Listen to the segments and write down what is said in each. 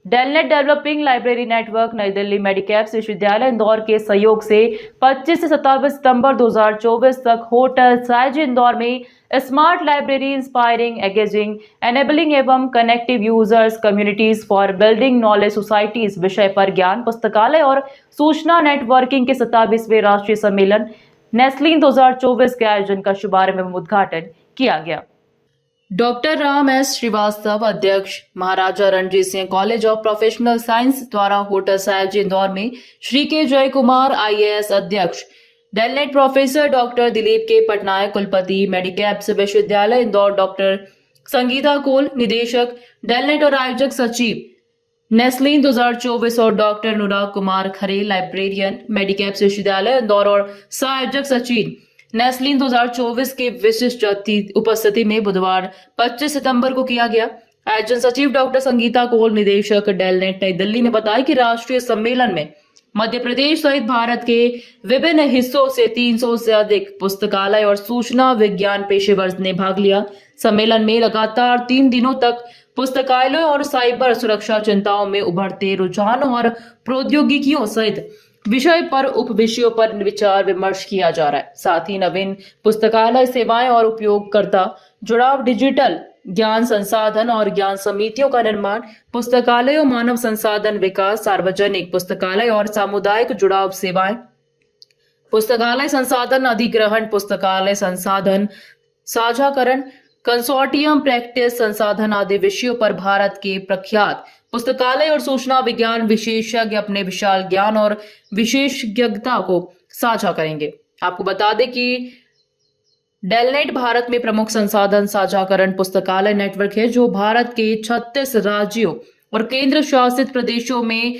DELNET developing library network नई दिल्ली मेडिकैप्स विश्वविद्यालय इंदौर के सहयोग से 25 से 27 सितंबर 2024 तक होटल साइज इंदौर में smart library inspiring engaging enabling एवं connective users communities for building knowledge societies विषय पर ज्ञान पुस्तकालय और सूचना नेटवर्किंग के 27वें राष्ट्रीय सम्मेलन नेस्लिन 2024 के आयोजन का शुभारंभ एवं उद्घाटन किया गया। डॉक्टर राम एस श्रीवास्तव अध्यक्ष, Maharaja Ranjit Singh college of professional science द्वारा होटल साइज इंदौर में श्री के जय कुमार IAS अध्यक्ष, DELNET professor doctor Dilip K Patnaik कुलपति, मेडिकैप्स विश्वविद्यालय इंदौर डॉक्टर संगीता कोल निदेशक डेलनेट और आयोजक सचिव नेस्लिन 2024 और डॉक्टर अनुराग कुमार खरे लाइब्रेरियन मेडिकैप्स विश्वविद्यालय इंदौर और सह सचिव नेस्लिन 2024 के विशिष्ट उपस्थिति में बुधवार 25 सितंबर को किया गया। आयोजन सचिव डॉक्टर संगीता कोल निदेशक डेलनेट नई दिल्ली ने बताया कि राष्ट्रीय सम्मेलन में मध्य प्रदेश सहित भारत के विभिन्न हिस्सों से 300 से अधिक पुस्तकालय और सूचना विज्ञान पेशेवर ने भाग लिया। सम्मेलन में लगातार 3 दिनों तक पुस्तकालयों और साइबर सुरक्षा चिंताओं में उभरते रुझानों और प्रौद्योगिकियों सहित विषय पर उप विषयों पर विचार विमर्श किया जा रहा है। साथ ही नवीन पुस्तकालय सेवाएं और उपयोगकर्ता जुड़ाव, डिजिटल ज्ञान संसाधन और ज्ञान समितियों का निर्माण, पुस्तकालयों, मानव संसाधन विकास, सार्वजनिक पुस्तकालय और सामुदायिक जुड़ाव सेवाएं, पुस्तकालय संसाधन अधिग्रहण, पुस्तकालय संसाधन साझाकरण, कंसोर्टियम प्रैक्टिस संसाधन आदि विषयों पर भारत के प्रख्यात पुस्तकालय और सूचना विज्ञान विशेषज्ञ अपने विशाल ज्ञान और विशेषज्ञता को साझा करेंगे। आपको बता दें कि डेलनेट भारत में प्रमुख संसाधन साझाकरण पुस्तकालय नेटवर्क है, जो भारत के 36 राज्यों और केंद्र शासित प्रदेशों में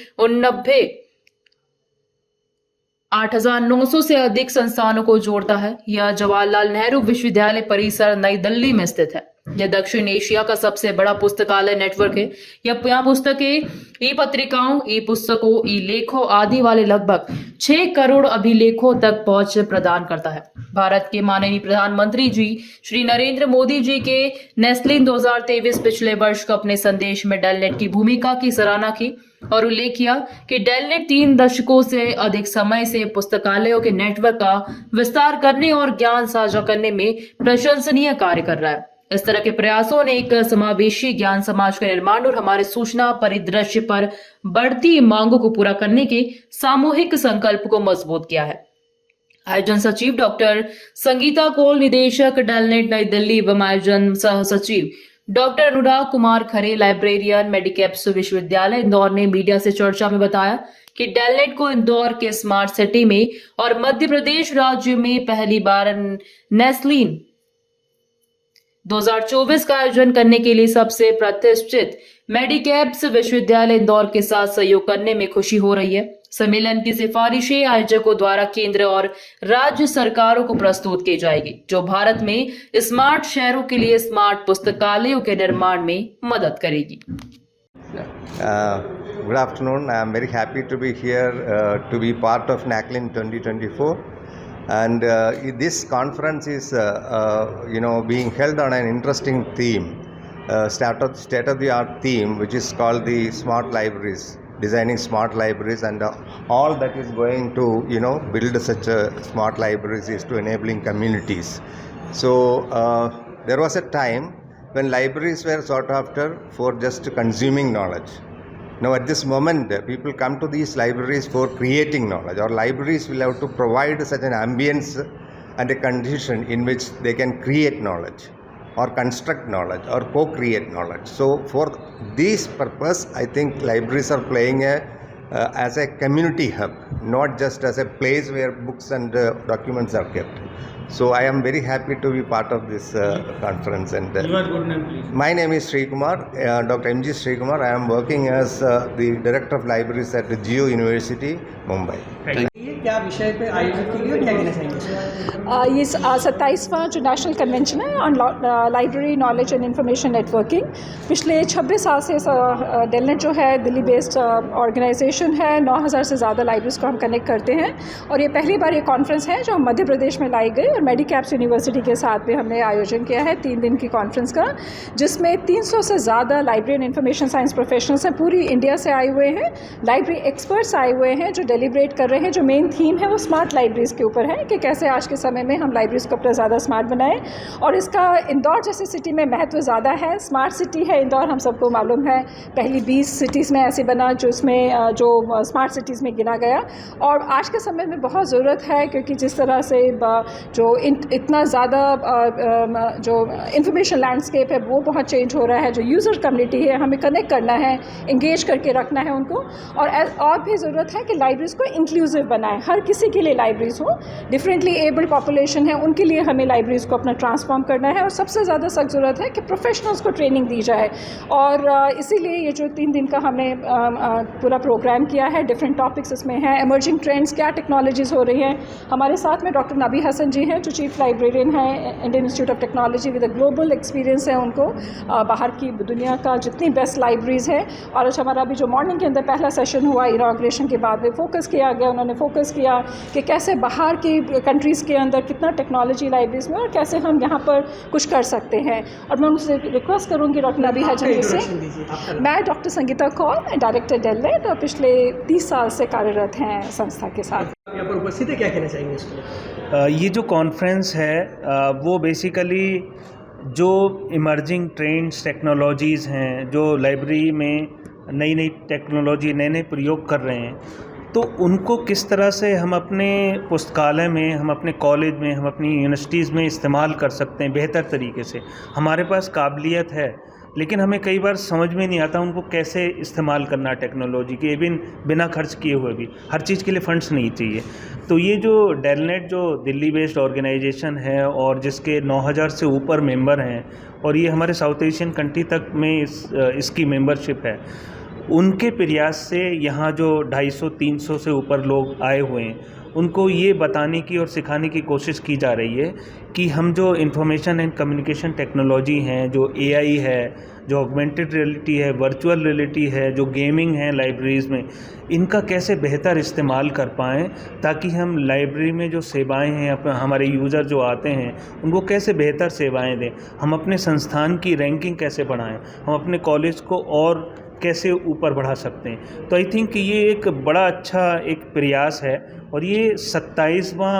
8,900 से अधिक संस्थानों को जोड़ता है। यह जवाहरलाल नेहरू विश्वविद्यालय परिसर नई दिल्ली में स्थित है। यह दक्षिण एशिया का सबसे बड़ा पुस्तकालय नेटवर्क है। यहाँ पुस्तकें, ई पत्रिकाओं, ई पुस्तकों, ई लेखों आदि वाले लगभग 6 करोड़ अभिलेखों तक पहुंच प्रदान करता है। भारत के माननीय प्रधानमंत्री जी श्री नरेंद्र मोदी जी के नेस्लिन 2023 पिछले वर्ष को अपने संदेश में डेलनेट की भूमिका की सराहना की और उल्लेख किया कि डेलनेट 3 दशकों से अधिक समय से पुस्तकालयों के नेटवर्क का विस्तार करने और ज्ञान साझा करने में प्रशंसनीय कार्य कर रहा है। इस तरह के प्रयासों ने एक समावेशी ज्ञान समाज का निर्माण और हमारे सूचना परिदृश्य पर बढ़ती मांगों को पूरा करने के सामूहिक संकल्प को मजबूत किया है। आयोजन सचिव डॉक्टर संगीता कोल, निदेशक डेलनेट नई दिल्ली एवं आयोजन सह सचिव डॉक्टर अनुराग कुमार खरे, लाइब्रेरियन मेडिकैप्स विश्वविद्यालय इंदौर ने मीडिया से चर्चा में बताया कि डेलनेट को इंदौर के स्मार्ट सिटी में और मध्य प्रदेश राज्य में पहली बार नेस्लिन 2024 का आयोजन करने के लिए सबसे प्रतिष्ठित मेडिकैप्स विश्वविद्यालय इंदौर के साथ सहयोग करने में खुशी हो रही है। सम्मेलन की सिफारिशें आयोजकों द्वारा केंद्र और राज्य सरकारों को प्रस्तुत की जाएगी, जो भारत में स्मार्ट शहरों के लिए स्मार्ट पुस्तकालयों के निर्माण में मदद करेगी। Good afternoon. I am very happy to be here to be part of NACLIN 2024. And this conference is being held on an interesting theme, state-of-the-art theme, which is called the smart libraries, designing smart libraries, and all that is going to build such smart libraries is to enabling communities. So there was a time when libraries were sought after for just consuming knowledge. Now at this moment, people come to these libraries for creating knowledge. Our libraries will have to provide such an ambience and a condition in which they can create knowledge or construct knowledge or co-create knowledge. So for this purpose, I think libraries are playing as a community hub, not just as a place where books and documents are kept. So I am very happy to be part of this conference. And your good name, please. My name is Sri Kumar, Dr. M.G. Sri Kumar. I am working as the Director of Libraries at the Geo University, Mumbai. Thank you. क्या विषय पे आयोजित की गई और क्या कहना चाहेंगे? ये 27वां जो नेशनल कन्वेंशन है on library knowledge and information networking, पिछले 26 साल से डेलनेट जो है दिल्ली बेस्ड ऑर्गेनाइजेशन है, 9000 से ज़्यादा लाइब्रेरीज को हम कनेक्ट करते हैं। और ये पहली बार ये कॉन्फ्रेंस है जो मध्य प्रदेश में लाई गई और मेडिकैप्स यूनिवर्सिटी के साथ में हमने आयोजन किया है 3 दिन की कॉन्फ्रेंस का, जिसमें 300 से ज़्यादा library and information science professionals हैं, पूरी इंडिया से आए हुए हैं, लाइब्रेरी एक्सपर्ट्स आए हुए हैं जो डेलिब्रेट कर रहे हैं। जो मेन थीम है वो स्मार्ट लाइब्रेरीज़ के ऊपर है कि कैसे आज के समय में हम लाइब्रेरीज़ को अपना ज़्यादा स्मार्ट बनाएं। और इसका इंदौर जैसी सिटी में महत्व ज़्यादा है। स्मार्ट सिटी है इंदौर, हम सबको मालूम है, पहली 20 सिटीज़ में ऐसे बना जो इसमें जो स्मार्ट सिटीज़ में गिना गया। और आज के समय में बहुत ज़रूरत है क्योंकि जिस तरह से जो इतना ज़्यादा जो इंफॉर्मेशन लैंडस्केप है वो बहुत चेंज हो रहा है, जो यूज़र कम्युनिटी है हमें कनेक्ट करना है, इंगेज करके रखना है उनको। और भी ज़रूरत है कि लाइब्रेरीज़ को इंक्लूसिव बनाएं, हर किसी के लिए लाइब्रेरीज़ हो, डिफरेंटली एबल्ड पॉपुलेशन है उनके लिए हमें लाइब्रेरीज़ को अपना ट्रांसफॉर्म करना है। और सबसे ज़्यादा सख्त ज़रूरत है कि प्रोफेशनल्स को ट्रेनिंग दी जाए। और इसीलिए ये जो 3 दिन का हमने पूरा प्रोग्राम किया है, डिफरेंट टॉपिक्स इसमें हैं, एमर्जिंग ट्रेंड्स, क्या टेक्नोलॉजीज़ हो रही हैं। हमारे साथ में डॉक्टर नबी हसन जी हैं जो चीफ लाइब्रेरियन हैं Indian institute of technology, with a global experience है उनको, बाहर की दुनिया का जितनी बेस्ट लाइब्रेरीज़ है। और आज हमारा अभी जो मॉर्निंग के अंदर पहला सेशन हुआ इनॉग्रेशन के बाद में फोकस किया गया, उन्होंने फोकस किया कि कैसे बाहर की कंट्रीज़ के अंदर कितना टेक्नोलॉजी लाइब्रेरीज़ में और कैसे हम यहाँ पर कुछ कर सकते हैं। और मैं उनसे रिक्वेस्ट करूँगी डॉक्टर नबी हसन जी से। मैं डॉक्टर संगीता कौल, डायरेक्टर डेलनेट, और पिछले 30 साल से कार्यरत हैं संस्था के साथ। यहाँ पर उपस्थित है, क्या कहना चाहेंगे इसको? ये जो कॉन्फ्रेंस है वो बेसिकली जो इमर्जिंग ट्रेंड्स टेक्नोलॉजीज़ हैं, जो लाइब्रेरी में नई नई टेक्नोलॉजी नए नए प्रयोग कर रहे हैं, तो उनको किस तरह से हम अपने पुस्तकालय में, हम अपने कॉलेज में, हम अपनी यूनिवर्सिटीज़ में इस्तेमाल कर सकते हैं बेहतर तरीके से। हमारे पास काबिलियत है लेकिन हमें कई बार समझ में नहीं आता उनको कैसे इस्तेमाल करना टेक्नोलॉजी के, बिना खर्च किए हुए भी। हर चीज़ के लिए फंड्स नहीं चाहिए। तो ये जो डेलनेट जो दिल्ली बेस्ड ऑर्गेनाइजेशन है और जिसके 9000 से ऊपर मेंबर हैं और ये हमारे साउथ एशियन कंट्री तक में इसकी मेंबरशिप है, उनके प्रयास से यहाँ जो 250-300 से ऊपर लोग आए हुए हैं उनको ये बताने की और सिखाने की कोशिश की जा रही है कि हम जो इंफॉर्मेशन एंड कम्युनिकेशन टेक्नोलॉजी हैं, जो एआई है, जो ऑगमेंटेड रियलिटी है, वर्चुअल रियलिटी है, जो गेमिंग है लाइब्रेरीज़ में, इनका कैसे बेहतर इस्तेमाल कर पाएँ ताकि हम लाइब्रेरी में जो सेवाएं हैं, हमारे यूज़र जो आते हैं उनको कैसे बेहतर सेवाएं दें, हम अपने संस्थान की रैंकिंग कैसे बढ़ाएं, हम अपने कॉलेज को और कैसे ऊपर बढ़ा सकते हैं। तो आई थिंक कि ये एक बड़ा अच्छा एक प्रयास है और ये 27वां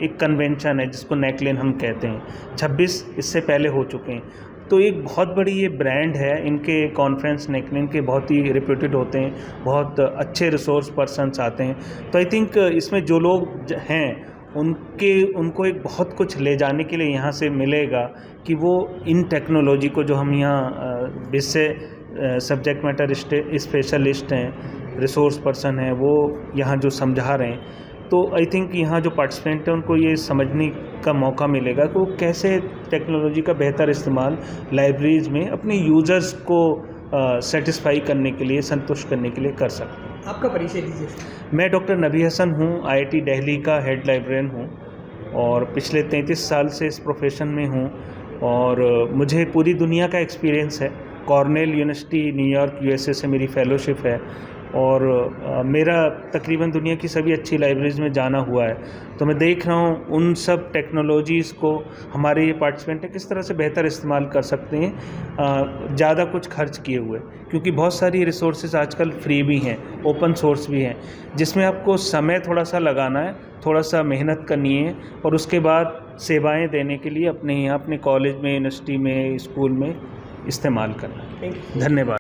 एक कन्वेंशन है जिसको नेकलेन हम कहते हैं। 26 इससे पहले हो चुके हैं। तो एक बहुत बड़ी ये ब्रांड है, इनके कॉन्फ्रेंस नेकलेन के बहुत ही रिप्यूटेड होते हैं, बहुत अच्छे रिसोर्स पर्सन्स आते हैं। तो आई थिंक इसमें जो लोग हैं उनको एक बहुत कुछ ले जाने के लिए यहाँ से मिलेगा कि वो इन टेक्नोलॉजी को, जो हम यहाँ जिससे सब्जेक्ट मैटर स्पेशलिस्ट हैं, रिसोर्स पर्सन हैं, वो यहाँ जो समझा रहे हैं, तो आई थिंक यहाँ जो पार्टिसिपेंट हैं उनको ये समझने का मौका मिलेगा कि वो कैसे टेक्नोलॉजी का बेहतर इस्तेमाल लाइब्रेरीज़ में अपने यूज़र्स को सेटिस्फाई करने के लिए, संतुष्ट करने के लिए कर सकते हैं। आपका परिचय दीजिए। मैं डॉक्टर नबी हसन हूँ, IIT दिल्ली का हेड लाइब्रेरियन हूँ और पिछले 33 साल से इस प्रोफेशन में हूँ और मुझे पूरी दुनिया का एक्सपीरियंस है। कॉर्नेल यूनिवर्सिटी न्यूयॉर्क USA से मेरी फेलोशिप है और मेरा तकरीबन दुनिया की सभी अच्छी लाइब्रेरीज़ में जाना हुआ है। तो मैं देख रहा हूँ उन सब टेक्नोलॉजीज़ को हमारे ये पार्टिसिपेंट हैं किस तरह से बेहतर इस्तेमाल कर सकते हैं ज़्यादा कुछ खर्च किए हुए, क्योंकि बहुत सारी रिसोर्सेज आजकल फ्री भी हैं, ओपन सोर्स भी हैं, जिसमें आपको समय थोड़ा सा लगाना है, थोड़ा सा मेहनत करनी है और उसके बाद सेवाएँ देने के लिए अपने यहाँ अपने कॉलेज में, यूनिवर्सिटी में, स्कूल में इस्तेमाल करना है। धन्यवाद।